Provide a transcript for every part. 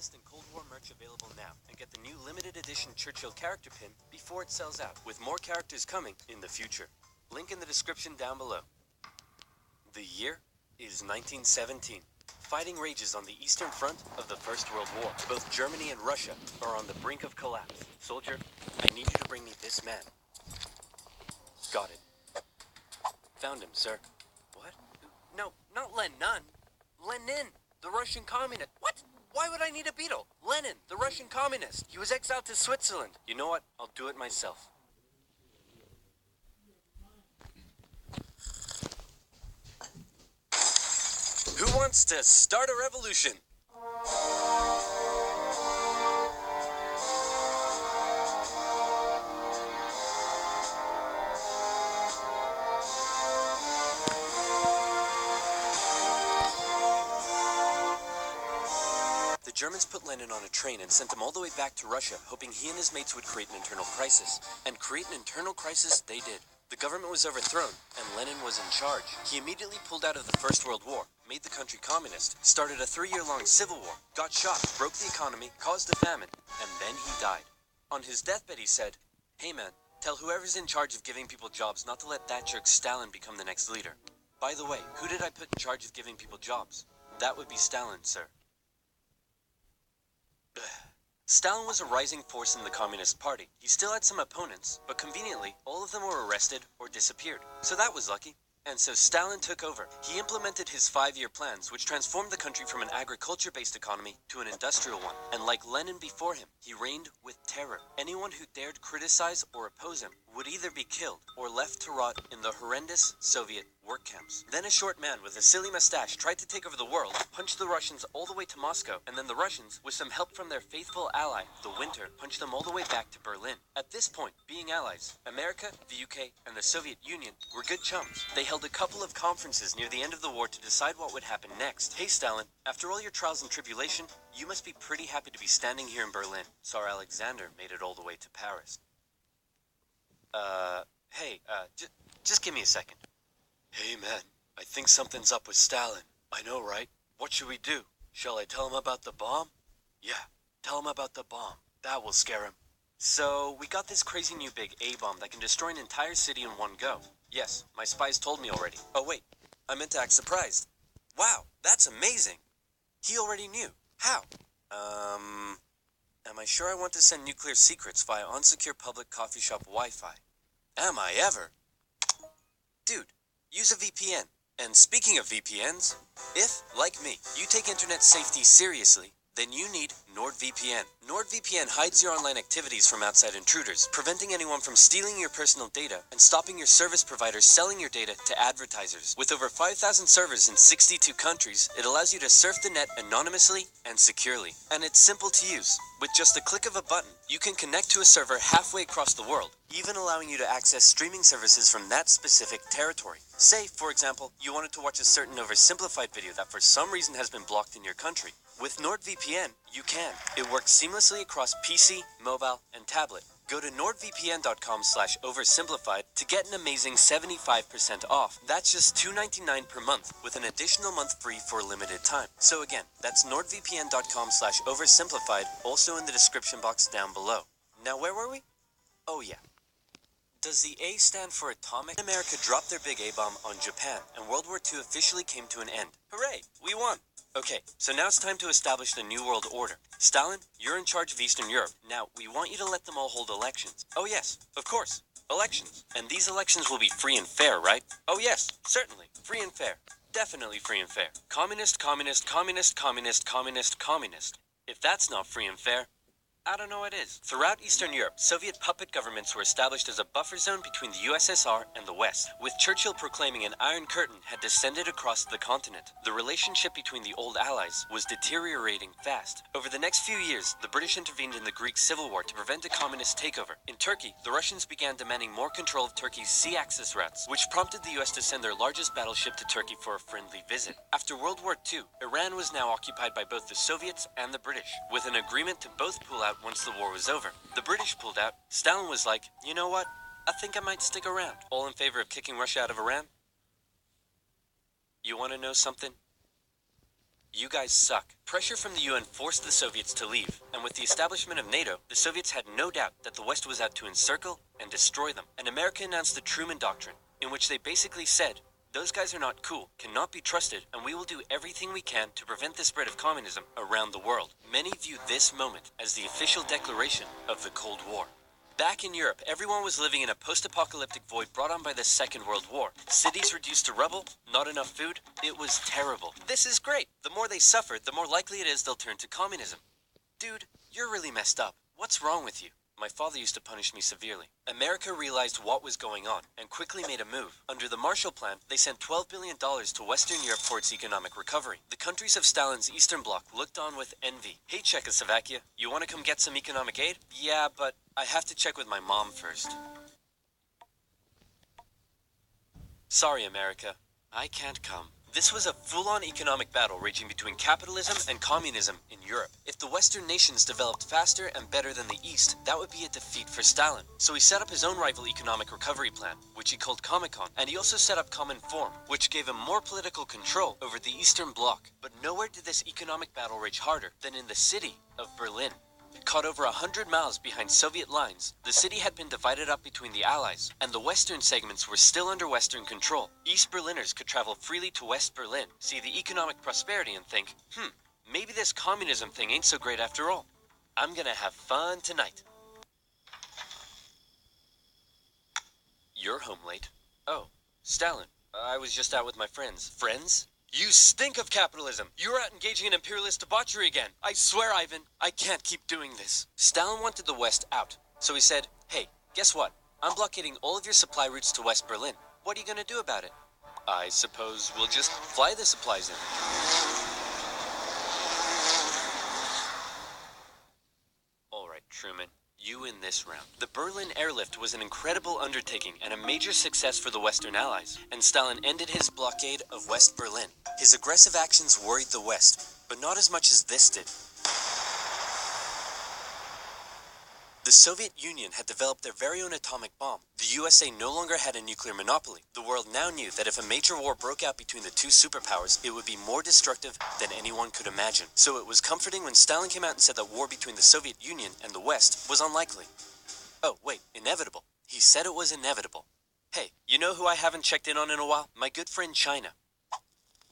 list and Cold War merch available now, and get the new limited edition Churchill character pin before it sells out, with more characters coming in the future. Link in the description down below. The year is 1917. Fighting rages on the Eastern Front of the First World War. Both Germany and Russia are on the brink of collapse. Soldier, I need you to bring me this man. Got it. Found him, sir. What? No, not Lenin. Lenin, the Russian communist. What? Why would I need a beetle? Lenin, the Russian communist. He was exiled to Switzerland. You know what? I'll do it myself. Who wants to start a revolution? The Germans put Lenin on a train and sent him all the way back to Russia, hoping he and his mates would create an internal crisis. And create an internal crisis they did. The government was overthrown, and Lenin was in charge. He immediately pulled out of the First World War, made the country communist, started a 3-year-long civil war, got shot, broke the economy, caused a famine, and then he died. On his deathbed he said, "Hey man, tell whoever's in charge of giving people jobs not to let that jerk Stalin become the next leader. By the way, who did I put in charge of giving people jobs? That would be Stalin, sir." Stalin was a rising force in the Communist Party. He still had some opponents, but conveniently, all of them were arrested or disappeared. So that was lucky. And so Stalin took over. He implemented his 5-year plans, which transformed the country from an agriculture-based economy to an industrial one. And like Lenin before him, he reigned with terror. Anyone who dared criticize or oppose him would either be killed or left to rot in the horrendous Soviet work camps. Then a short man with a silly mustache tried to take over the world, punched the Russians all the way to Moscow, and then the Russians, with some help from their faithful ally, the Winter, punched them all the way back to Berlin. At this point, being allies, America, the UK, and the Soviet Union were good chums. They held a couple of conferences near the end of the war to decide what would happen next. Hey Stalin, after all your trials and tribulation, you must be pretty happy to be standing here in Berlin. Tsar Alexander made it all the way to Paris. Just give me a second. Hey man, I think something's up with Stalin. I know, right? What should we do? Shall I tell him about the bomb? Yeah, tell him about the bomb. That will scare him. So, we got this crazy new big A-bomb that can destroy an entire city in one go. Yes, my spies told me already. Oh wait, I meant to act surprised. Wow, that's amazing. He already knew. How? Am I sure I want to send nuclear secrets via unsecure public coffee shop Wi-Fi? Am I ever? Dude, use a VPN. And speaking of VPNs, if, like me, you take internet safety seriously, then you need NordVPN. NordVPN hides your online activities from outside intruders, preventing anyone from stealing your personal data and stopping your service providers selling your data to advertisers. With over 5,000 servers in 62 countries, it allows you to surf the net anonymously and securely. And it's simple to use. With just a click of a button, you can connect to a server halfway across the world, even allowing you to access streaming services from that specific territory. Say, for example, you wanted to watch a certain oversimplified video that for some reason has been blocked in your country. With NordVPN, you can. It works seamlessly across PC, mobile, and tablet. Go to nordvpn.com/oversimplified to get an amazing 75% off. That's just $2.99 per month, with an additional month free for a limited time. So again, that's nordvpn.com/oversimplified, also in the description box down below. Now where were we? Oh yeah. Does the A stand for atomic? America dropped their big A-bomb on Japan, and World War II officially came to an end. Hooray! We won! Okay, so now it's time to establish the New World Order. Stalin, you're in charge of Eastern Europe. Now, we want you to let them all hold elections. Oh yes, of course, elections. And these elections will be free and fair, right? Oh yes, certainly, free and fair. Definitely free and fair. Communist, communist, communist, communist, communist, communist. If that's not free and fair, I don't know what is. Throughout Eastern Europe, Soviet puppet governments were established as a buffer zone between the USSR and the West, with Churchill proclaiming an Iron Curtain had descended across the continent. The relationship between the old allies was deteriorating fast. Over the next few years, the British intervened in the Greek Civil War to prevent a communist takeover. In Turkey, the Russians began demanding more control of Turkey's sea access routes, which prompted the US to send their largest battleship to Turkey for a friendly visit. After World War II, Iran was now occupied by both the Soviets and the British, with an agreement to both pull out once the war was over. The British pulled out. Stalin was like, you know what? I think I might stick around. All in favor of kicking Russia out of Iran? You want to know something? You guys suck. Pressure from the UN forced the Soviets to leave, and with the establishment of NATO, the Soviets had no doubt that the West was out to encircle and destroy them. And America announced the Truman Doctrine, in which they basically said, those guys are not cool, cannot be trusted, and we will do everything we can to prevent the spread of communism around the world. Many view this moment as the official declaration of the Cold War. Back in Europe, everyone was living in a post-apocalyptic void brought on by the Second World War. Cities reduced to rubble, not enough food. It was terrible. This is great. The more they suffer, the more likely it is they'll turn to communism. Dude, you're really messed up. What's wrong with you? My father used to punish me severely. America realized what was going on and quickly made a move. Under the Marshall Plan, they sent $12 billion to Western Europe for its economic recovery. The countries of Stalin's Eastern Bloc looked on with envy. Hey, Czechoslovakia, you want to come get some economic aid? Yeah, but I have to check with my mom first. Sorry, America. I can't come. This was a full-on economic battle raging between capitalism and communism in Europe. If the Western nations developed faster and better than the East, that would be a defeat for Stalin. So he set up his own rival economic recovery plan, which he called Comecon, and he also set up Cominform, which gave him more political control over the Eastern Bloc. But nowhere did this economic battle rage harder than in the city of Berlin. Caught over 100 miles behind Soviet lines, the city had been divided up between the Allies, and the western segments were still under Western control. East Berliners could travel freely to West Berlin, see the economic prosperity and think, maybe this communism thing ain't so great after all. I'm gonna have fun tonight. You're home late. Oh, Stalin, I was just out with my friends. Friends? You stink of capitalism! You're out engaging in imperialist debauchery again! I swear, Ivan, I can't keep doing this. Stalin wanted the West out, so he said, hey, guess what? I'm blockading all of your supply routes to West Berlin. What are you gonna do about it? I suppose we'll just fly the supplies in. Alright, Truman. You win this round. The Berlin airlift was an incredible undertaking and a major success for the Western Allies, and Stalin ended his blockade of West Berlin. His aggressive actions worried the West, but not as much as this did. The Soviet Union had developed their very own atomic bomb. The USA no longer had a nuclear monopoly. The world now knew that if a major war broke out between the two superpowers, it would be more destructive than anyone could imagine. So it was comforting when Stalin came out and said that war between the Soviet Union and the West was unlikely. Oh, wait, inevitable. He said it was inevitable. Hey, you know who I haven't checked in on in a while? My good friend China.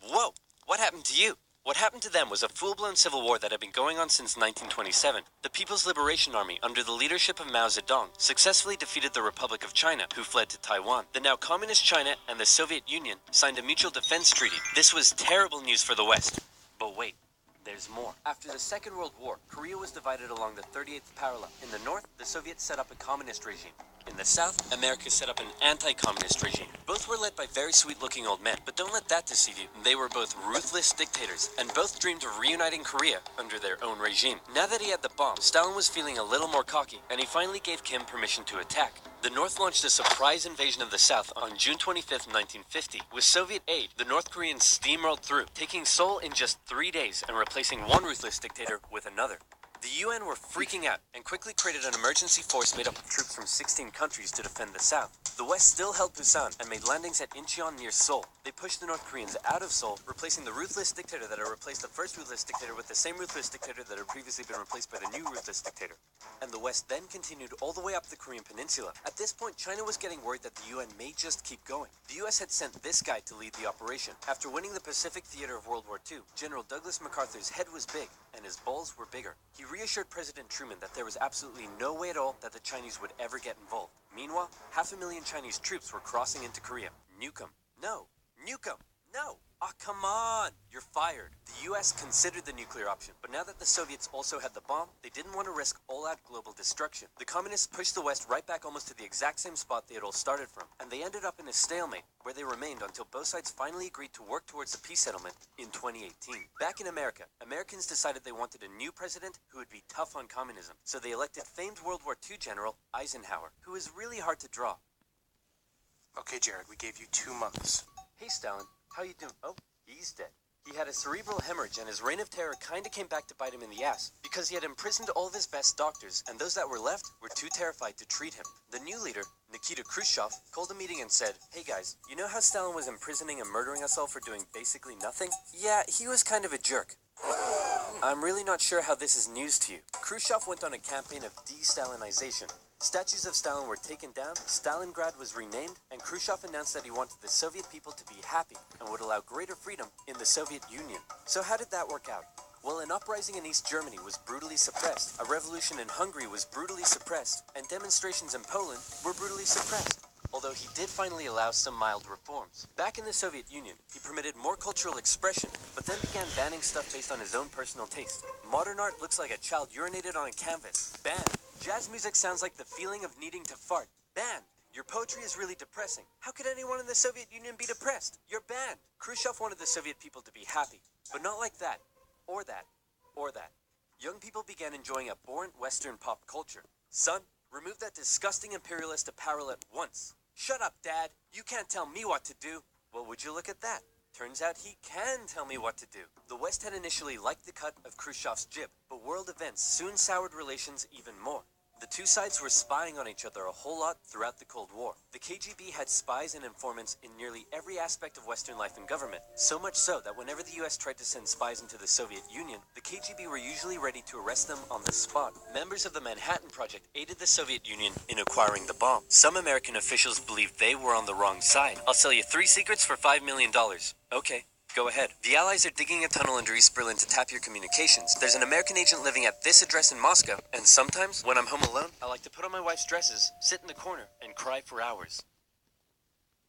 Whoa, what happened to you? What happened to them was a full-blown civil war that had been going on since 1927. The People's Liberation Army, under the leadership of Mao Zedong, successfully defeated the Republic of China, who fled to Taiwan. The now communist China and the Soviet Union signed a mutual defense treaty. This was terrible news for the West. But wait, there's more. After the Second World War, Korea was divided along the 38th parallel. In the north, the Soviets set up a communist regime. In the south, America set up an anti-communist regime. Both were led by very sweet-looking old men, but don't let that deceive you. They were both ruthless dictators, and both dreamed of reuniting Korea under their own regime. Now that he had the bomb, Stalin was feeling a little more cocky, and he finally gave Kim permission to attack. The North launched a surprise invasion of the South on June 25, 1950. With Soviet aid, the North Koreans steamrolled through, taking Seoul in just 3 days and replacing one ruthless dictator with another. The UN were freaking out and quickly created an emergency force made up of troops from 16 countries to defend the South. The West still held Busan and made landings at Incheon near Seoul. They pushed the North Koreans out of Seoul, replacing the ruthless dictator that had replaced the first ruthless dictator with the same ruthless dictator that had previously been replaced by the new ruthless dictator. And the West then continued all the way up the Korean peninsula. At this point, China was getting worried that the UN may just keep going. The US had sent this guy to lead the operation. After winning the Pacific theater of World War II, General Douglas MacArthur's head was big, and his balls were bigger. He reassured President Truman that there was absolutely no way at all that the Chinese would ever get involved. Meanwhile, 500,000 Chinese troops were crossing into Korea. Nuke 'em. No. Nuke 'em. No. Ah, come on! You're fired. The US considered the nuclear option, but now that the Soviets also had the bomb, they didn't want to risk all-out global destruction. The communists pushed the West right back almost to the exact same spot they had all started from, and they ended up in a stalemate, where they remained until both sides finally agreed to work towards a peace settlement in 2018. Back in America, Americans decided they wanted a new president who would be tough on communism, so they elected famed World War II General Eisenhower, who was really hard to draw. Okay, Jared, we gave you 2 months. Hey, Stalin. How you doing? Oh, he's dead. He had a cerebral hemorrhage, and his reign of terror kinda came back to bite him in the ass, because he had imprisoned all of his best doctors, and those that were left were too terrified to treat him. The new leader, Nikita Khrushchev, called a meeting and said, "Hey guys, you know how Stalin was imprisoning and murdering us all for doing basically nothing? Yeah, he was kind of a jerk. I'm really not sure how this is news to you." Khrushchev went on a campaign of de-Stalinization. Statues of Stalin were taken down, Stalingrad was renamed, and Khrushchev announced that he wanted the Soviet people to be happy and would allow greater freedom in the Soviet Union. So how did that work out? Well, an uprising in East Germany was brutally suppressed, a revolution in Hungary was brutally suppressed, and demonstrations in Poland were brutally suppressed. Although he did finally allow some mild reforms. Back in the Soviet Union, he permitted more cultural expression, but then began banning stuff based on his own personal taste. Modern art looks like a child urinated on a canvas. Banned. Jazz music sounds like the feeling of needing to fart. Banned. Your poetry is really depressing. How could anyone in the Soviet Union be depressed? You're banned. Khrushchev wanted the Soviet people to be happy, but not like that, or that, or that. Young people began enjoying abhorrent Western pop culture. Son, remove that disgusting imperialist apparel at once. Shut up, Dad. You can't tell me what to do. Well, would you look at that? Turns out he can tell me what to do. The West had initially liked the cut of Khrushchev's jib, but world events soon soured relations even more. The two sides were spying on each other a whole lot throughout the Cold War. The KGB had spies and informants in nearly every aspect of Western life and government, so much so that whenever the US tried to send spies into the Soviet Union, the KGB were usually ready to arrest them on the spot. Members of the Manhattan Project aided the Soviet Union in acquiring the bomb. Some American officials believed they were on the wrong side. I'll sell you 3 secrets for $5 million. Okay. Go ahead. The Allies are digging a tunnel under East Berlin to tap your communications. There's an American agent living at this address in Moscow, and sometimes, when I'm home alone, I like to put on my wife's dresses, sit in the corner, and cry for hours.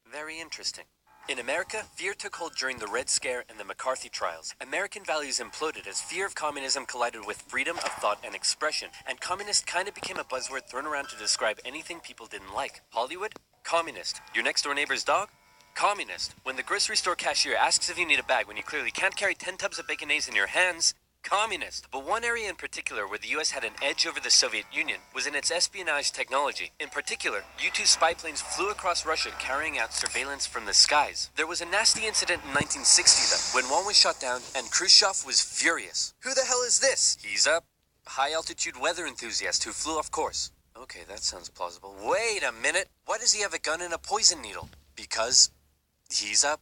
Very interesting. In America, fear took hold during the Red Scare and the McCarthy trials. American values imploded as fear of communism collided with freedom of thought and expression, and communist kind of became a buzzword thrown around to describe anything people didn't like. Hollywood? Communist. Your next door neighbor's dog? Communist. When the grocery store cashier asks if you need a bag when you clearly can't carry 10 tubs of baconaise in your hands, communist. But one area in particular where the US had an edge over the Soviet Union was in its espionage technology. In particular, U-2 spy planes flew across Russia carrying out surveillance from the skies. There was a nasty incident in 1960 though, when one was shot down and Khrushchev was furious. Who the hell is this? He's a high-altitude weather enthusiast who flew off course. Okay, that sounds plausible. Wait a minute. Why does he have a gun and a poison needle? Because he's a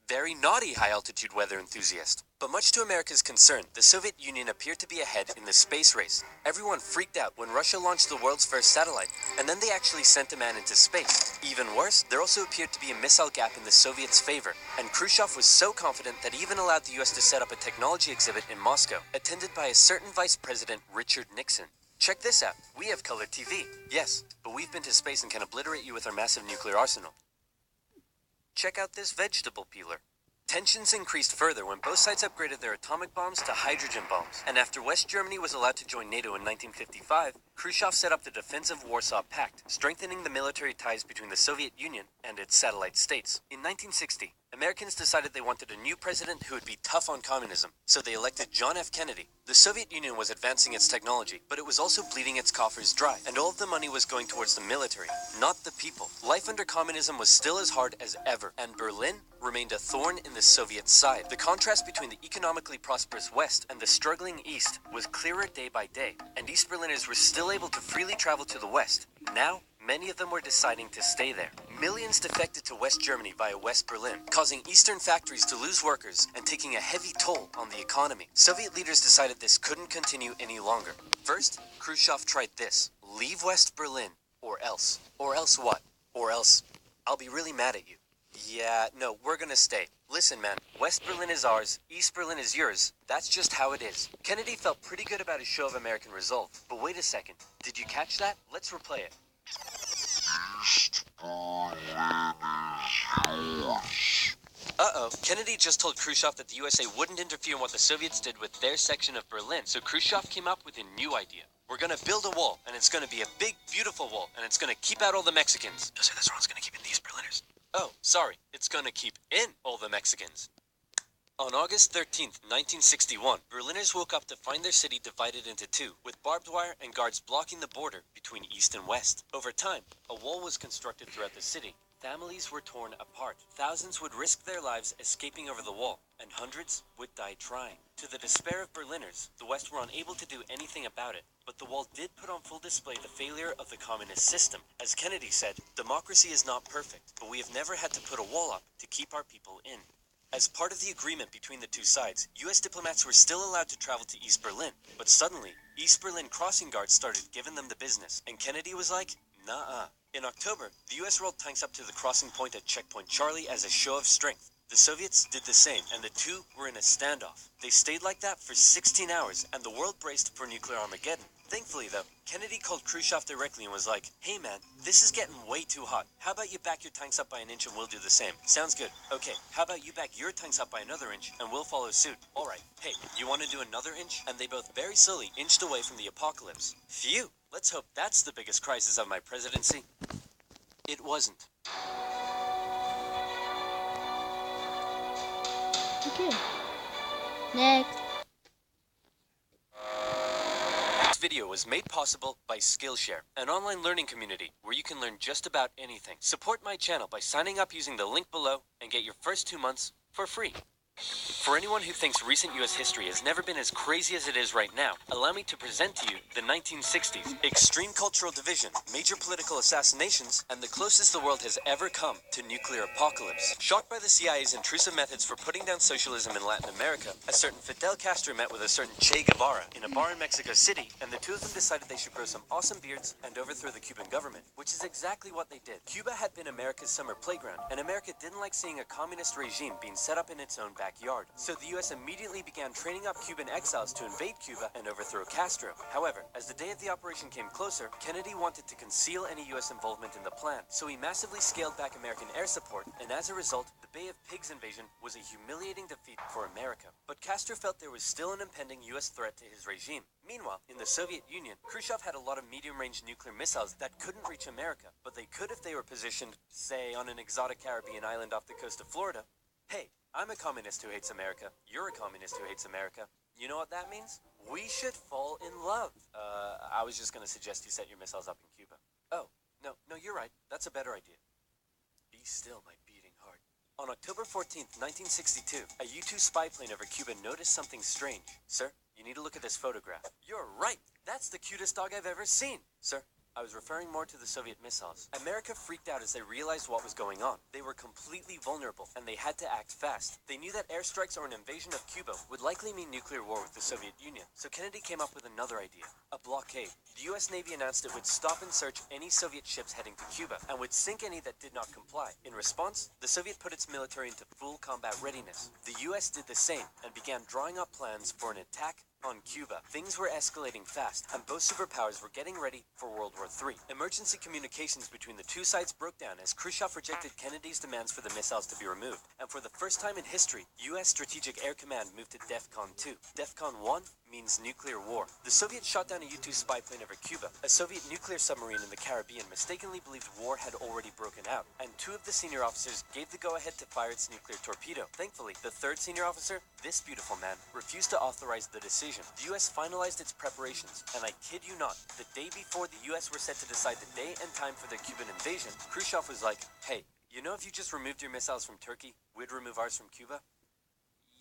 very naughty high-altitude weather enthusiast. But much to America's concern, the Soviet Union appeared to be ahead in the space race. Everyone freaked out when Russia launched the world's first satellite, and then they actually sent a man into space. Even worse, there also appeared to be a missile gap in the Soviets' favor, and Khrushchev was so confident that he even allowed the US to set up a technology exhibit in Moscow, attended by a certain Vice President Richard Nixon. Check this out. We have color TV. Yes, but we've been to space and can obliterate you with our massive nuclear arsenal. Check out this vegetable peeler. Tensions increased further when both sides upgraded their atomic bombs to hydrogen bombs. And after West Germany was allowed to join NATO in 1955, Khrushchev set up the Defensive Warsaw Pact, strengthening the military ties between the Soviet Union and its satellite states. In 1960, Americans decided they wanted a new president who would be tough on communism, so they elected John F. Kennedy. The Soviet Union was advancing its technology, but it was also bleeding its coffers dry, and all of the money was going towards the military, not the people. Life under communism was still as hard as ever, and Berlin remained a thorn in the Soviet side. The contrast between the economically prosperous West and the struggling East was clearer day by day, and East Berliners were still able to freely travel to the West. Now, many of them were deciding to stay there. Millions defected to West Germany via West Berlin, causing Eastern factories to lose workers and taking a heavy toll on the economy. Soviet leaders decided this couldn't continue any longer. First, Khrushchev tried this. Leave West Berlin, or else. Or else what? Or else, I'll be really mad at you. Yeah, no, we're gonna stay. Listen, man, West Berlin is ours, East Berlin is yours. That's just how it is. Kennedy felt pretty good about his show of American resolve. But wait a second, did you catch that? Let's replay it. Uh-oh, Kennedy just told Khrushchev that the USA wouldn't interfere in what the Soviets did with their section of Berlin, so Khrushchev came up with a new idea. We're gonna build a wall, and it's gonna be a big, beautiful wall, and it's gonna keep out all the Mexicans. No, sir, that's wrong. It's gonna keep in these Berliners. Oh, sorry, it's gonna keep in all the Mexicans. On August 13th, 1961, Berliners woke up to find their city divided into two, with barbed wire and guards blocking the border between East and West. Over time, a wall was constructed throughout the city, Families were torn apart. Thousands would risk their lives escaping over the wall, and hundreds would die trying. To the despair of Berliners, the West were unable to do anything about it. But the wall did put on full display the failure of the communist system. As Kennedy said, democracy is not perfect, but we have never had to put a wall up to keep our people in. As part of the agreement between the two sides, U.S. diplomats were still allowed to travel to East Berlin. But suddenly, East Berlin crossing guards started giving them the business, and Kennedy was like, nah. In October, the U.S. rolled tanks up to the crossing point at Checkpoint Charlie as a show of strength. The Soviets did the same, and the two were in a standoff. They stayed like that for 16 hours, and the world braced for nuclear Armageddon. Thankfully, though, Kennedy called Khrushchev directly and was like, hey man, this is getting way too hot. How about you back your tanks up by an inch and we'll do the same? Sounds good. Okay, how about you back your tanks up by another inch and we'll follow suit? Alright, hey, you want to do another inch? And they both very slowly inched away from the apocalypse. Phew, let's hope that's the biggest crisis of my presidency. It wasn't. Okay. Next. This video was made possible by Skillshare, an online learning community where you can learn just about anything. Support my channel by signing up using the link below and get your first 2 months for free. For anyone who thinks recent U.S. history has never been as crazy as it is right now, allow me to present to you the 1960s. Extreme cultural division, major political assassinations, and the closest the world has ever come to nuclear apocalypse. Shocked by the CIA's intrusive methods for putting down socialism in Latin America, a certain Fidel Castro met with a certain Che Guevara in a bar in Mexico City, and the two of them decided they should grow some awesome beards and overthrow the Cuban government, which is exactly what they did. Cuba had been America's summer playground, and America didn't like seeing a communist regime being set up in its own backyard. So the U.S. immediately began training up Cuban exiles to invade Cuba and overthrow Castro. However, as the day of the operation came closer, Kennedy wanted to conceal any U.S. involvement in the plan, so he massively scaled back American air support, and as a result, the Bay of Pigs invasion was a humiliating defeat for America. But Castro felt there was still an impending U.S. threat to his regime. Meanwhile, in the Soviet Union, Khrushchev had a lot of medium-range nuclear missiles that couldn't reach America, but they could if they were positioned, say, on an exotic Caribbean island off the coast of Florida. Hey, I'm a communist who hates America. You're a communist who hates America. You know what that means? We should fall in love. I was just gonna suggest you set your missiles up in Cuba. Oh, no, you're right. That's a better idea. Be still, my beating heart. On October 14th, 1962, a U-2 spy plane over Cuba noticed something strange. Sir, you need to look at this photograph. You're right. That's the cutest dog I've ever seen. Sir, I was referring more to the Soviet missiles. America freaked out as they realized what was going on. They were completely vulnerable, and they had to act fast. They knew that airstrikes or an invasion of Cuba would likely mean nuclear war with the Soviet Union. So Kennedy came up with another idea, a blockade. The U.S. Navy announced it would stop and search any Soviet ships heading to Cuba, and would sink any that did not comply. In response, the Soviet put its military into full combat readiness. The U.S. did the same, and began drawing up plans for an attack on Cuba. Things were escalating fast, and both superpowers were getting ready for World War III. Emergency communications between the two sides broke down as Khrushchev rejected Kennedy's demands for the missiles to be removed. And for the first time in history, U.S. Strategic Air Command moved to DEFCON 2. DEFCON 1 means nuclear war. The Soviets shot down a U-2 spy plane over Cuba. A Soviet nuclear submarine in the Caribbean mistakenly believed war had already broken out, and two of the senior officers gave the go-ahead to fire its nuclear torpedo. Thankfully, the third senior officer, this beautiful man, refused to authorize the decision. The U.S. finalized its preparations, and I kid you not, the day before the U.S. were set to decide the day and time for the Cuban invasion, Khrushchev was like, hey, you know if you just removed your missiles from Turkey, we'd remove ours from Cuba?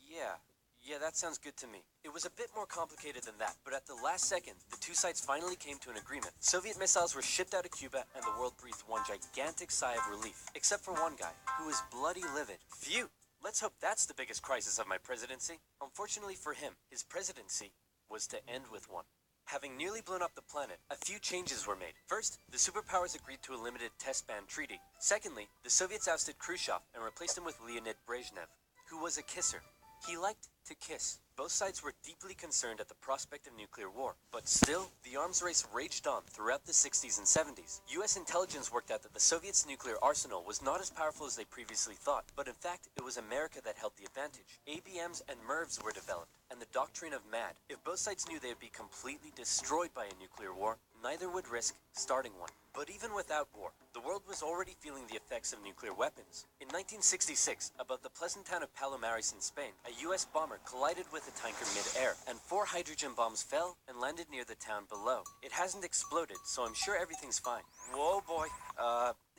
Yeah, that sounds good to me. It was a bit more complicated than that, but at the last second, the two sides finally came to an agreement. Soviet missiles were shipped out of Cuba, and the world breathed one gigantic sigh of relief. Except for one guy, who was bloody livid. Phew! Let's hope that's the biggest crisis of my presidency. Unfortunately for him, his presidency was to end with one. Having nearly blown up the planet, a few changes were made. First, the superpowers agreed to a limited test ban treaty. Secondly, the Soviets ousted Khrushchev and replaced him with Leonid Brezhnev, who was a kisser. He liked to kiss. Both sides were deeply concerned at the prospect of nuclear war, but still, the arms race raged on throughout the 60s and 70s. U.S. intelligence worked out that the Soviets' nuclear arsenal was not as powerful as they previously thought, but in fact, it was America that held the advantage. ABMs and MIRVs were developed, and the doctrine of MAD. If both sides knew they would be completely destroyed by a nuclear war, neither would risk starting one. But even without war, the world was already feeling the effects of nuclear weapons. In 1966, above the pleasant town of Palomares in Spain, a U.S. bomber collided with a tanker mid-air, and 4 hydrogen bombs fell and landed near the town below. It hasn't exploded, so I'm sure everything's fine. Whoa, boy.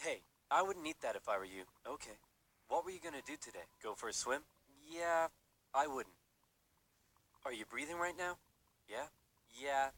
Hey, I wouldn't eat that if I were you. Okay. What were you gonna do today? Go for a swim? Yeah, I wouldn't. Are you breathing right now? Yeah? Yeah,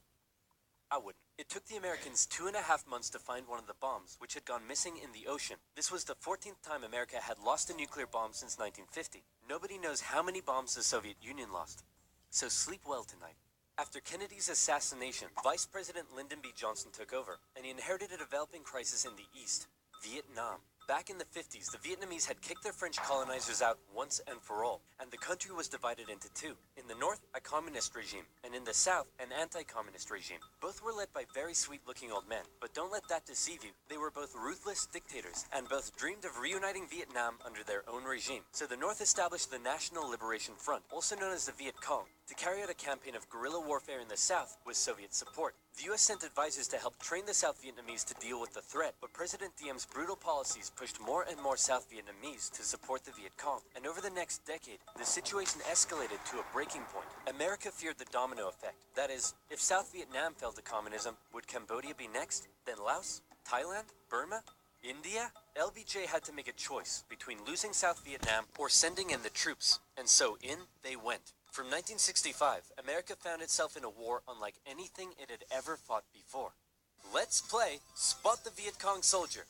I wouldn't. It took the Americans 2.5 months to find one of the bombs, which had gone missing in the ocean. This was the 14th time America had lost a nuclear bomb since 1950. Nobody knows how many bombs the Soviet Union lost. So sleep well tonight. After Kennedy's assassination, Vice President Lyndon B. Johnson took over, and he inherited a developing crisis in the East, Vietnam. Back in the 50s, the Vietnamese had kicked their French colonizers out once and for all, and the country was divided into two. In the north, a communist regime, and in the south, an anti-communist regime. Both were led by very sweet-looking old men, but don't let that deceive you. They were both ruthless dictators, and both dreamed of reuniting Vietnam under their own regime. So the north established the National Liberation Front, also known as the Viet Cong, to carry out a campaign of guerrilla warfare in the south with Soviet support. The US sent advisors to help train the South Vietnamese to deal with the threat, but President Diem's brutal policies pushed more and more South Vietnamese to support the Viet Cong. And over the next decade, the situation escalated to a breaking point. America feared the domino effect. That is, if South Vietnam fell to communism, would Cambodia be next? Then Laos? Thailand? Burma? India? LBJ had to make a choice between losing South Vietnam or sending in the troops. And so in they went. From 1965, America found itself in a war unlike anything it had ever fought before. Let's play Spot the Viet Cong Soldier.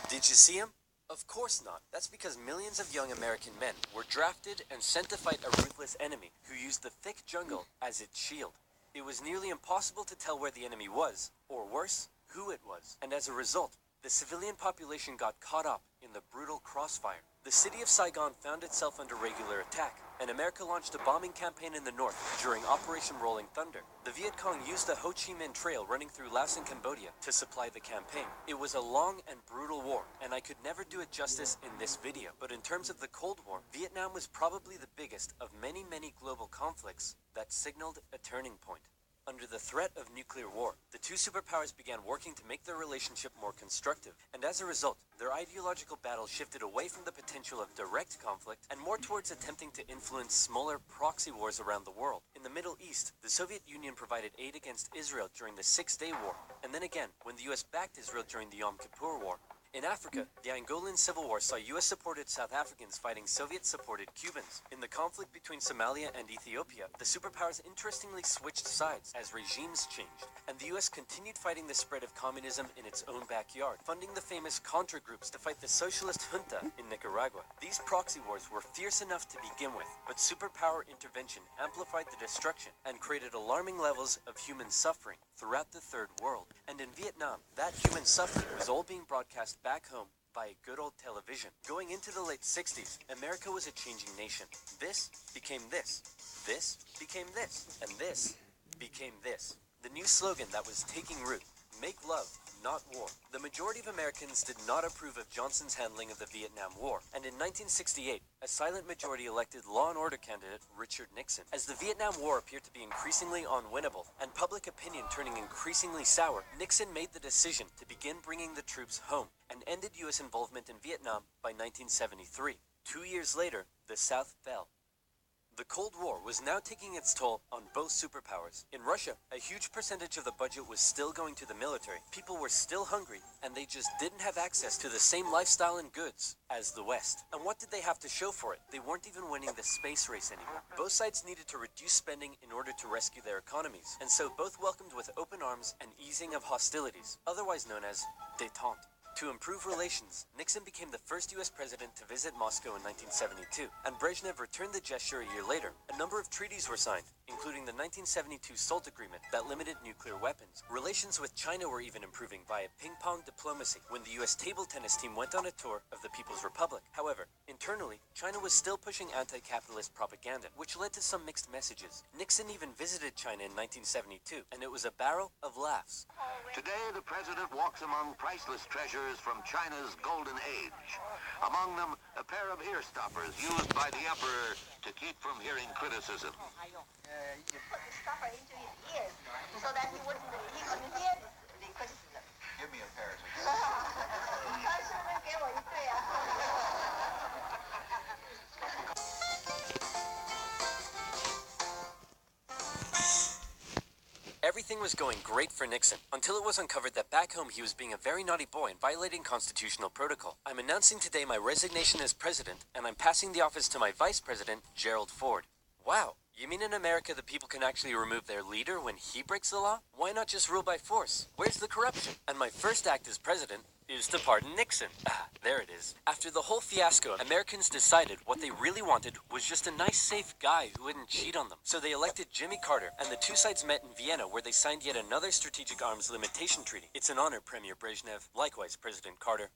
Did you see him? Of course not. That's because millions of young American men were drafted and sent to fight a ruthless enemy who used the thick jungle as its shield. It was nearly impossible to tell where the enemy was, or worse, who it was. And as a result, the civilian population got caught up in the brutal crossfire. The city of Saigon found itself under regular attack, and America launched a bombing campaign in the north during Operation Rolling Thunder. The Viet Cong used the Ho Chi Minh Trail running through Laos and Cambodia to supply the campaign. It was a long and brutal war, and I could never do it justice in this video. But in terms of the Cold War, Vietnam was probably the biggest of many, many global conflicts that signaled a turning point. Under the threat of nuclear war, the two superpowers began working to make their relationship more constructive, and as a result, their ideological battle shifted away from the potential of direct conflict and more towards attempting to influence smaller proxy wars around the world. In the Middle East, the Soviet Union provided aid against Israel during the Six-Day War, and then again when the US backed Israel during the Yom Kippur War. In Africa, the Angolan Civil War saw US-supported South Africans fighting Soviet-supported Cubans. In the conflict between Somalia and Ethiopia, the superpowers interestingly switched sides as regimes changed, and the US continued fighting the spread of communism in its own backyard, funding the famous Contra groups to fight the socialist junta in Nicaragua. These proxy wars were fierce enough to begin with, but superpower intervention amplified the destruction and created alarming levels of human suffering throughout the Third World. And in Vietnam, that human suffering was all being broadcast back home by good old television. Going into the late 60s, America was a changing nation. This became this. This became this. And this became this. The new slogan that was taking root: make love, not war. The majority of Americans did not approve of Johnson's handling of the Vietnam War, and in 1968, a silent majority elected law and order candidate Richard Nixon. As the Vietnam War appeared to be increasingly unwinnable, and public opinion turning increasingly sour, Nixon made the decision to begin bringing the troops home, and ended US involvement in Vietnam by 1973. 2 years later, the South fell. The Cold War was now taking its toll on both superpowers. In Russia, a huge percentage of the budget was still going to the military. People were still hungry, and they just didn't have access to the same lifestyle and goods as the West. And what did they have to show for it? They weren't even winning the space race anymore. Both sides needed to reduce spending in order to rescue their economies, and so both welcomed with open arms an easing of hostilities, otherwise known as détente. To improve relations, Nixon became the first US president to visit Moscow in 1972, and Brezhnev returned the gesture a year later. A number of treaties were signed, including the 1972 SALT agreement that limited nuclear weapons. Relations with China were even improving via ping-pong diplomacy when the US table tennis team went on a tour of the People's Republic. However, internally, China was still pushing anti-capitalist propaganda, which led to some mixed messages. Nixon even visited China in 1972, and it was a barrel of laughs. Today, the president walks among priceless treasures from China's golden age. Among them, a pair of ear stoppers used by the emperor to keep from hearing criticism. You put the stopper into his ears so that he couldn't hear the criticism. Give me a pair. 他是不是给我一对啊？ Everything everything was going great for Nixon, until it was uncovered that back home he was being a very naughty boy and violating constitutional protocol. I'm announcing today my resignation as president, and I'm passing the office to my vice president, Gerald Ford. Wow, you mean in America the people can actually remove their leader when he breaks the law? Why not just rule by force? Where's the corruption? And my first act as president is to pardon Nixon. Ah, there it is. After the whole fiasco, Americans decided what they really wanted was just a nice, safe guy who wouldn't cheat on them. So they elected Jimmy Carter, and the two sides met in Vienna where they signed yet another strategic arms limitation treaty. It's an honor, Premier Brezhnev. Likewise, President Carter.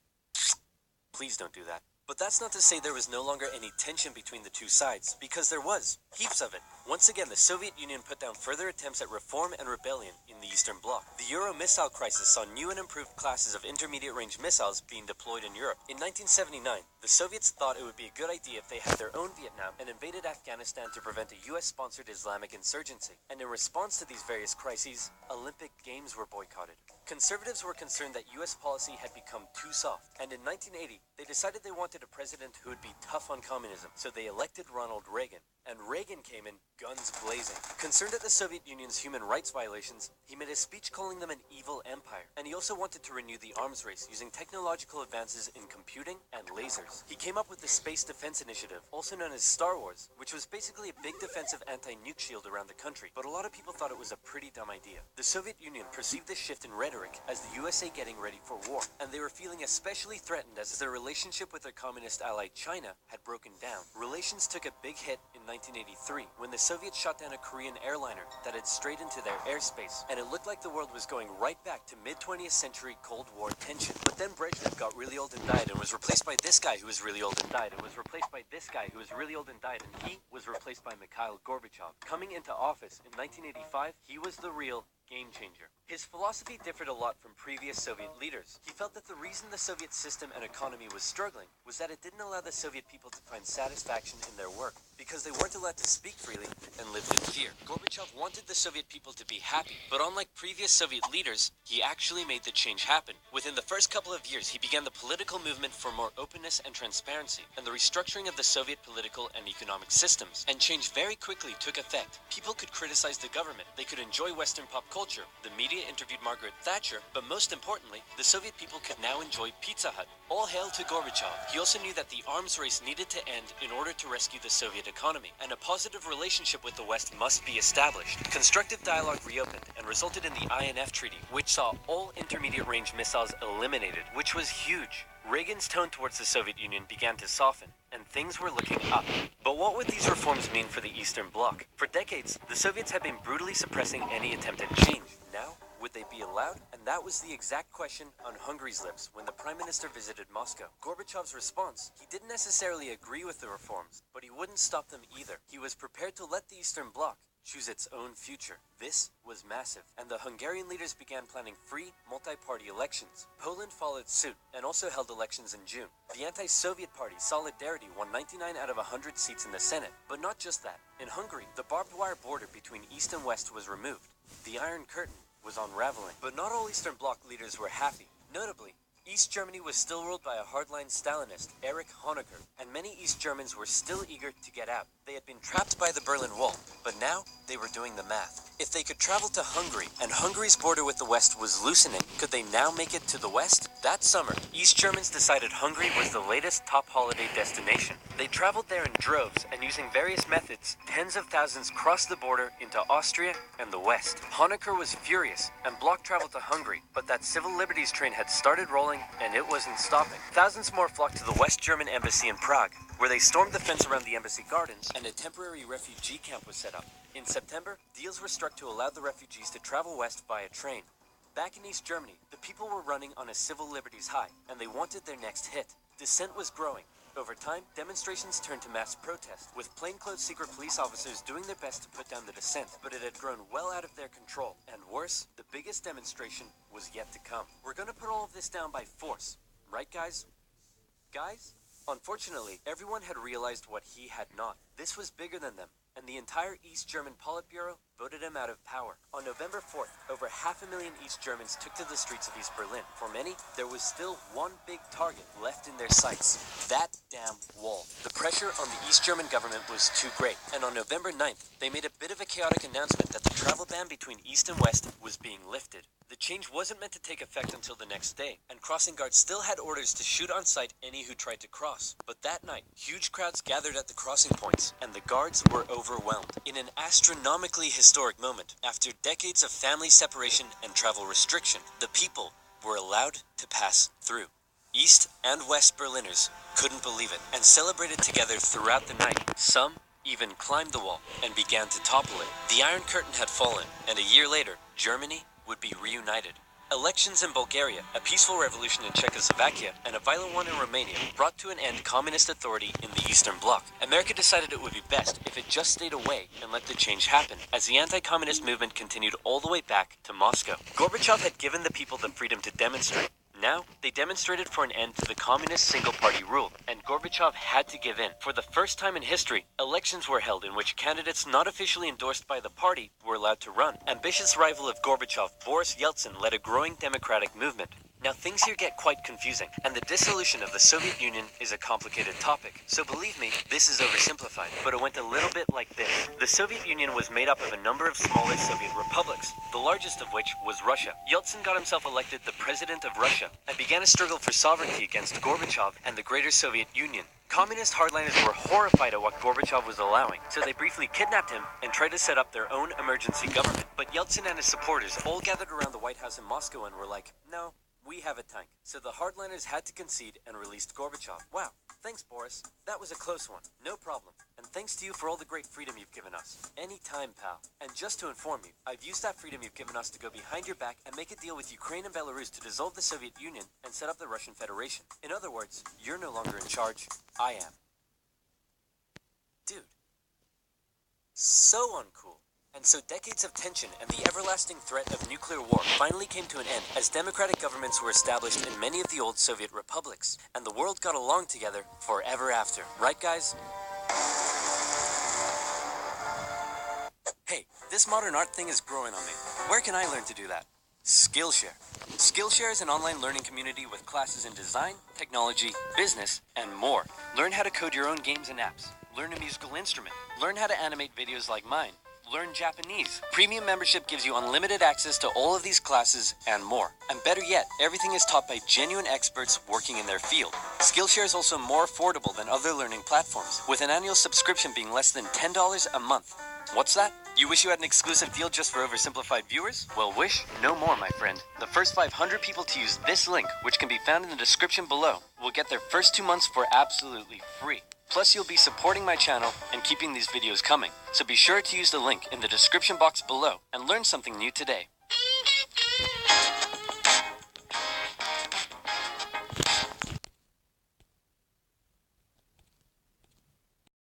Please don't do that. But that's not to say there was no longer any tension between the two sides, because there was. Heaps of it. Once again, the Soviet Union put down further attempts at reform and rebellion in the Eastern Bloc. The Euro missile crisis saw new and improved classes of intermediate-range missiles being deployed in Europe. In 1979, the Soviets thought it would be a good idea if they had their own Vietnam and invaded Afghanistan to prevent a US-sponsored Islamic insurgency. And in response to these various crises, Olympic Games were boycotted. Conservatives were concerned that US policy had become too soft, and in 1980, they decided they wanted a president who would be tough on communism, so they elected Ronald Reagan. And Reagan came in guns blazing. Concerned at the Soviet Union's human rights violations, he made a speech calling them an evil empire. And he also wanted to renew the arms race using technological advances in computing and lasers. He came up with the Space Defense Initiative, also known as Star Wars, which was basically a big defensive anti-nuke shield around the country. But a lot of people thought it was a pretty dumb idea. The Soviet Union perceived this shift in rhetoric as the USA getting ready for war, and they were feeling especially threatened as their relationship with their communist ally China had broken down. Relations took a big hit in 1983 when the Soviets shot down a Korean airliner that had strayed into their airspace, and it looked like the world was going right back to mid-20th century Cold War tension. But then Brezhnev got really old and died, and was replaced by this guy who was really old and died, and was replaced by this guy who was really old and died, and he was replaced by Mikhail Gorbachev. Coming into office in 1985, he was the real game changer. His philosophy differed a lot from previous Soviet leaders. He felt that the reason the Soviet system and economy was struggling was that it didn't allow the Soviet people to find satisfaction in their work, because they weren't allowed to speak freely and lived in fear. Gorbachev wanted the Soviet people to be happy, but unlike previous Soviet leaders, he actually made the change happen. Within the first couple of years, he began the political movement for more openness and transparency, and the restructuring of the Soviet political and economic systems. And change very quickly took effect. People could criticize the government, they could enjoy Western pop culture, the media interviewed Margaret Thatcher, but most importantly, the Soviet people could now enjoy Pizza Hut. All hail to Gorbachev. He also knew that the arms race needed to end in order to rescue the Soviet economy, and a positive relationship with the West must be established. Constructive dialogue reopened and resulted in the INF Treaty, which saw all intermediate-range missiles eliminated, which was huge. Reagan's tone towards the Soviet Union began to soften, and things were looking up. But what would these reforms mean for the Eastern Bloc? For decades, the Soviets had been brutally suppressing any attempt at change. Now, would they be allowed? And that was the exact question on Hungary's lips when the Prime Minister visited Moscow. Gorbachev's response: he didn't necessarily agree with the reforms, but he wouldn't stop them either. He was prepared to let the Eastern Bloc choose its own future. This was massive, and the Hungarian leaders began planning free, multi-party elections. Poland followed suit and also held elections in June. The anti-Soviet party Solidarity won 99 out of 100 seats in the Senate. But not just that. In Hungary, the barbed wire border between East and West was removed. The Iron Curtain was unraveling. But not all Eastern Bloc leaders were happy. Notably, East Germany was still ruled by a hardline Stalinist, Erich Honecker, and many East Germans were still eager to get out. They had been trapped by the Berlin Wall, but now they were doing the math. If they could travel to Hungary, and Hungary's border with the West was loosening, could they now make it to the West? That summer, East Germans decided Hungary was the latest top holiday destination. They traveled there in droves, and using various methods, tens of thousands crossed the border into Austria and the West. Honecker was furious, and blocked travel to Hungary, but that civil liberties train had started rolling, and it wasn't stopping. Thousands more flocked to the West German embassy in Prague, where they stormed the fence around the embassy gardens, and a temporary refugee camp was set up. In September, deals were struck to allow the refugees to travel west by a train. Back in East Germany, the people were running on a civil liberties high, and they wanted their next hit. Dissent was growing. Over time, demonstrations turned to mass protest, with plainclothes secret police officers doing their best to put down the dissent, but it had grown well out of their control. And worse, the biggest demonstration was yet to come. We're gonna put all of this down by force. Right, guys? Guys? Unfortunately, everyone had realized what he had not. This was bigger than them, and the entire East German Politburo voted him out of power. On November 4th, over 500,000 East Germans took to the streets of East Berlin. For many, there was still one big target left in their sights: that damn wall. The pressure on the East German government was too great, and on November 9th, they made a bit of a chaotic announcement that the travel ban between East and West was being lifted. The change wasn't meant to take effect until the next day, and crossing guards still had orders to shoot on sight any who tried to cross. But that night, huge crowds gathered at the crossing points, and the guards were overwhelmed. In an astronomically historic moment, after decades of family separation and travel restriction, the people were allowed to pass through. East and West Berliners couldn't believe it and celebrated together throughout the night. Some even climbed the wall and began to topple it. The Iron Curtain had fallen, and a year later, Germany would be reunited. Elections in Bulgaria, a peaceful revolution in Czechoslovakia, and a violent one in Romania brought to an end communist authority in the Eastern Bloc. America decided it would be best if it just stayed away and let the change happen, as the anti-communist movement continued all the way back to Moscow. Gorbachev had given the people the freedom to demonstrate. Now, they demonstrated for an end to the communist single-party rule, and Gorbachev had to give in. For the first time in history, elections were held in which candidates not officially endorsed by the party were allowed to run. Ambitious rival of Gorbachev, Boris Yeltsin, led a growing democratic movement. Now things here get quite confusing, and the dissolution of the Soviet Union is a complicated topic. So believe me, this is oversimplified, but it went a little bit like this. The Soviet Union was made up of a number of smaller Soviet republics, the largest of which was Russia. Yeltsin got himself elected the president of Russia, and began a struggle for sovereignty against Gorbachev and the greater Soviet Union. Communist hardliners were horrified at what Gorbachev was allowing, so they briefly kidnapped him and tried to set up their own emergency government. But Yeltsin and his supporters all gathered around the White House in Moscow and were like, no, we have a tank. So the hardliners had to concede and released Gorbachev. Wow, thanks Boris. That was a close one. No problem. And thanks to you for all the great freedom you've given us. Anytime, pal. And just to inform you, I've used that freedom you've given us to go behind your back and make a deal with Ukraine and Belarus to dissolve the Soviet Union and set up the Russian Federation. In other words, you're no longer in charge. I am. Dude. So uncool. And so decades of tension and the everlasting threat of nuclear war finally came to an end as democratic governments were established in many of the old Soviet republics, and the world got along together forever after. Right, guys? Hey, this modern art thing is growing on me. Where can I learn to do that? Skillshare. Skillshare is an online learning community with classes in design, technology, business, and more. Learn how to code your own games and apps. Learn a musical instrument. Learn how to animate videos like mine. Learn Japanese. Premium membership gives you unlimited access to all of these classes and more. And better yet, everything is taught by genuine experts working in their field. Skillshare is also more affordable than other learning platforms, with an annual subscription being less than $10 a month. What's that? You wish you had an exclusive deal just for oversimplified viewers? Well, wish no more, my friend. The first 500 people to use this link, which can be found in the description below, will get their first 2 months for absolutely free. Plus, you'll be supporting my channel and keeping these videos coming. So be sure to use the link in the description box below and learn something new today.